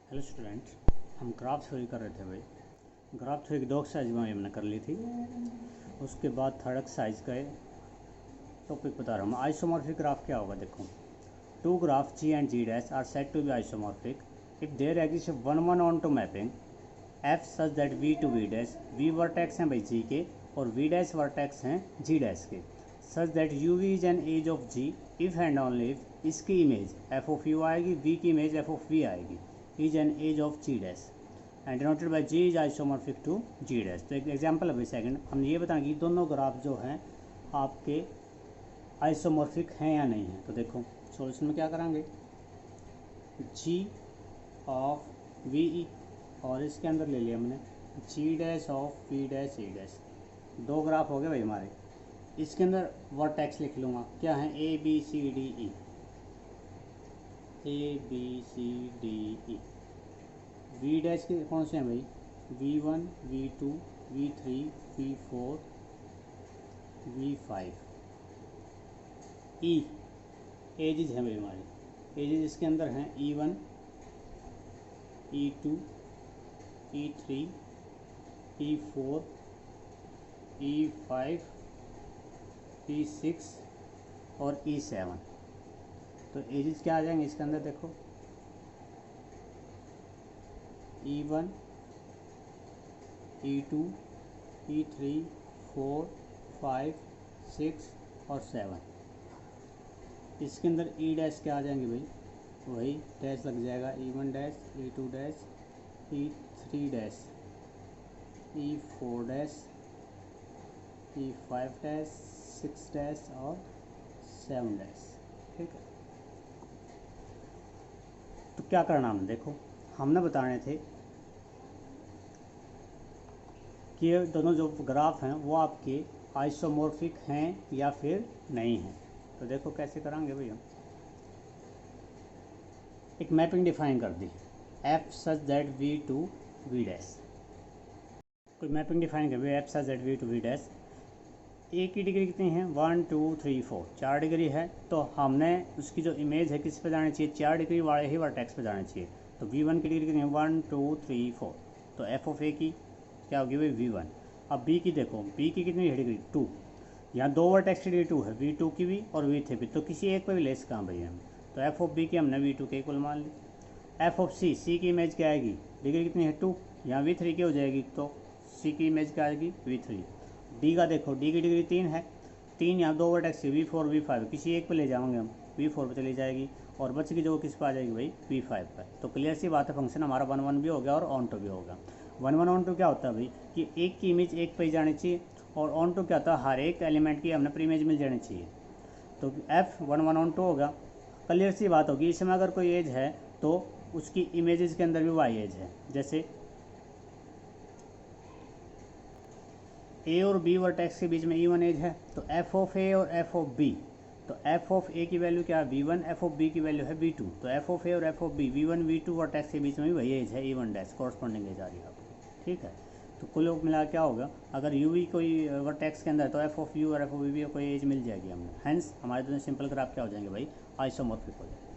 Hello student, हम graph theory कर रहे थे भाई। ग्राफ थ्योरी की दो एक्सरसाइज में हमने कर ली थी। उसके बाद थर्ड एक्सरसाइज का टॉपिक बता रहा हूँ। आइसोमॉर्फिक ग्राफ क्या होगा देखो। Two graph G and G dash are said to be isomorphic if there exist one one onto mapping f such that V to V dash V vertex हैं भाई जी के और वी डैश वर्टेक्स हैं G dash के, such that u v is an edge of G if and only if इसकी image f of u आएगी, v की image f of v आएगी, is an edge of G dash and denoted by G is isomorphic to G dash. तो एक example अभी second हम ये बताएंगे कि दोनों ग्राफ जो हैं आपके आइसोमॉर्फिक हैं या नहीं हैं। तो देखो सॉल्यूशन में क्या करेंगे, जी ऑफ वी ई और इसके अंदर ले लिया हमने G dash of V dash E dash. दो ग्राफ हो गए भाई हमारे। इसके अंदर वर्टेक्स लिख लूँगा, क्या है a b c d e, a b c d e. V dash के कौन से हैं भाई, v one v to v three v four v five. E edges हैं भाई हमारे, एजेज इसके अंदर हैं e one e two e three e four e five e six और ई सेवन। तो एजेस क्या आ जाएंगे इसके अंदर देखो, e one e two e three four five six और सेवन। इसके अंदर ई डैश क्या आ जाएंगे भाई, वही डैश लग जाएगा, e one dash e two dash e three dash e four dash e five dash six dash और सेवन डैश। ठीक है, तो क्या करना हमने देखो, हमने बताने थे कि ये दोनों जो ग्राफ हैं वो आपके आइसोमॉर्फिक हैं या फिर नहीं हैं। तो देखो कैसे कराएंगे भैया, एक मैपिंग डिफाइन कर दी, F such that V to V dash. कोई मैपिंग डिफाइन कर F such that V to V dash. A की डिग्री कितनी है, 1 2 3 4, 4 डिग्री है। तो हमने उसकी जो इमेज है किस पे जानी चाहिए, 4 डिग्री वाले ही वर्टेक्स पे जानी चाहिए। तो V1 की डिग्री कितनी है, 1 2 3 4। तो एफ ऑफ ए की क्या होगी भाई V1। अब बी की देखो, बी की कितनी है डिग्री 2, यहाँ दो वर्टेक्स की डिग्री 2 है, V2 की भी और V3 भी, तो किसी एक पर भी लेस कहाँ भैया हम। तो एफ ऑफ बी की हमने V2 के इक्वल मान ली। एफ ऑफ सी, सी की इमेज क्या आएगी, डिग्री कितनी है 2, यहाँ V3 की हो जाएगी, तो सी की इमेज क्या आएगी V3। डी का देखो, डी की डिग्री 3 है, 3 यहाँ दो वर्टेक्स V4 V5, किसी एक पे ले जाएंगे हम, V4 पे चली जाएगी और बच की जो किस पे आ जाएगी भाई V5 पर। तो क्लियर सी बात है, फंक्शन हमारा 1 1 भी हो गया और ऑन टू भी होगा। 1 1 ऑन टू क्या होता है भाई कि एक की इमेज एक पे ही जानी चाहिए, और ऑन टू क्या होता है हर एक एलिमेंट की हमने प्री इमेज मिल जानी चाहिए। तो एफ 1 1 ऑन टू होगा। क्लियर सी बात होगी, इसमें अगर कोई एज है तो उसकी इमेजेस के अंदर भी वाई एज है। जैसे ए और बी वर्टेक्स के बीच में E1 एज है, तो एफ ऑफ ए और एफ ऑफ बी, तो एफ ऑफ ए की वैल्यू क्या है V1, एफ ऑफ बी की वैल्यू है V2। तो एफ ऑफ ए और F of B V1 V2 vertex के बीच में भी वही एज है E1 डैश, कॉरस्पॉन्डिंग एज आ रही है आपको। ठीक है, तो कुल मिला क्या होगा, अगर यू वी कोई वर्टेक्स के अंदर है तो एफ ऑफ यू और एफ ऑफ बी कोई एज मिल जाएगी हमें। हैंस हमारे दोनों सिंपल ग्राफ क्या हो जाएंगे भाई, आइसोमॉर्फिक हो जाएंगे।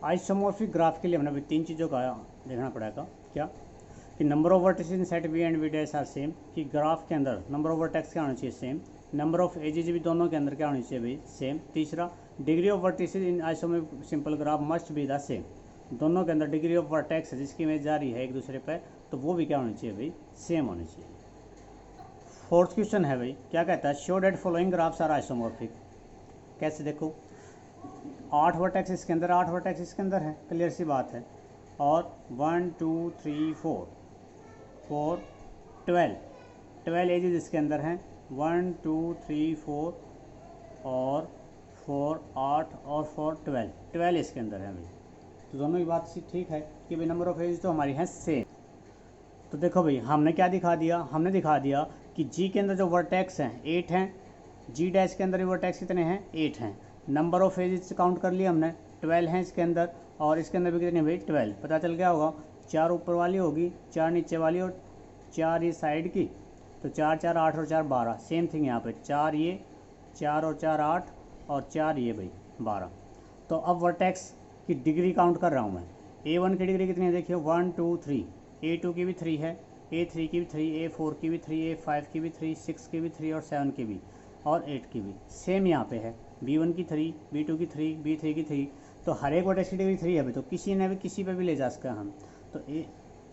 आइसोमॉर्फिक ग्राफ के लिए हमने अभी 3 चीज़ों का देखना पड़ेगा। क्या कि number of vertices in set V and V dash are same, कि ग्राफ के अंदर नंबर ऑफ वर्टेक्स क्या होना चाहिए, सेम। नंबर ऑफ एजेज भी दोनों के अंदर क्या होनी चाहिए भाई, सेम। तीसरा, degree of vertices in isomorphic simple graph must be the same, दोनों के अंदर डिग्री ऑफ वर्टेक्स जिसकी इमेज जा रही है एक दूसरे पर, तो वो भी क्या होनी चाहिए भाई, सेम होनी चाहिए। फोर्थ क्वेश्चन है भाई, क्या कहता है, show that following graphs are isomorphic. कैसे देखो, 8 वर्टेक्स इसके अंदर, 8 वर्टेक्स इसके अंदर है, क्लियर सी बात है। और 1 2 3 4 12 एजेस इसके अंदर हैं, 1 2 3 4 और 4 8 और 4 12 इसके अंदर है भाई। तो दोनों की बात ठीक है कि भाई नंबर ऑफ एजेस तो हमारी हैं सेम। तो देखो भाई हमने क्या दिखा दिया, हमने दिखा दिया कि जी के अंदर जो वर्टेक्स हैं 8 हैं, जी डैश के अंदर भी वर्टेक्स कितने हैं, 8 हैं। नंबर ऑफ एजेस काउंट कर लिया हमने, 12 हैं इसके अंदर, और इसके अंदर भी कितने भाई, 12। पता चल गया होगा, 4 ऊपर वाली होगी, 4 नीचे वाली और 4 ये साइड की, तो 4 4 8 और 4 12। सेम थिंग यहाँ पे, 4 ये, 4 और 4 8 और 4 ये भाई 12। तो अब वर्टेक्स की डिग्री काउंट कर रहा हूँ मैं। A1 की डिग्री कितनी है देखिए, 1 2 3, A2 की भी 3 है, A3 की भी 3, A4 की भी 3, A5 की भी 3, 6 की भी 3 और 7 की भी और 8 की भी सेम यहाँ पे है। B1 की 3, B2 की 3, B3 की 3, तो हर एक वर्टेक्स की डिग्री 3 है भाई, तो किसी ने भी किसी पे भी ले जा सकते हैं हम। तो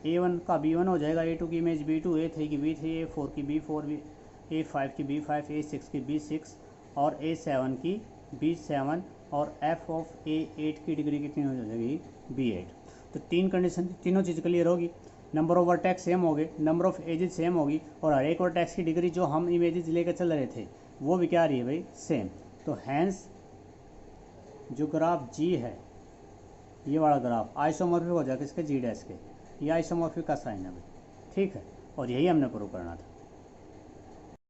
A1 का B1 हो जाएगा, A2 की इमेज B2, A3 की B3, A4 की B4, A5 की B5, A6 की B6 और A7 की B7 और F ऑफ A8 की डिग्री कितनी हो जाएगी, B8। तो 3 कंडीशन, तीनों चीज़ क्लियर होगी। नंबर ऑफ वर्टेक्स सेम हो गए, नंबर ऑफ एजेस सेम होगी, और हर एक वर्टेक्स की डिग्री जो हम इमेजेस लेकर चल रहे थे वो भी क्या आ रही है भाई, सेम। तो हैंस जो ग्राफ जी है, ये वाला ग्राफ आइसोमॉर्फिक हो जाएगा इसके जी डैश के, ये आइसोमॉर्फिक का साइन है भाई, ठीक है। और यही हमने प्रूव करना था।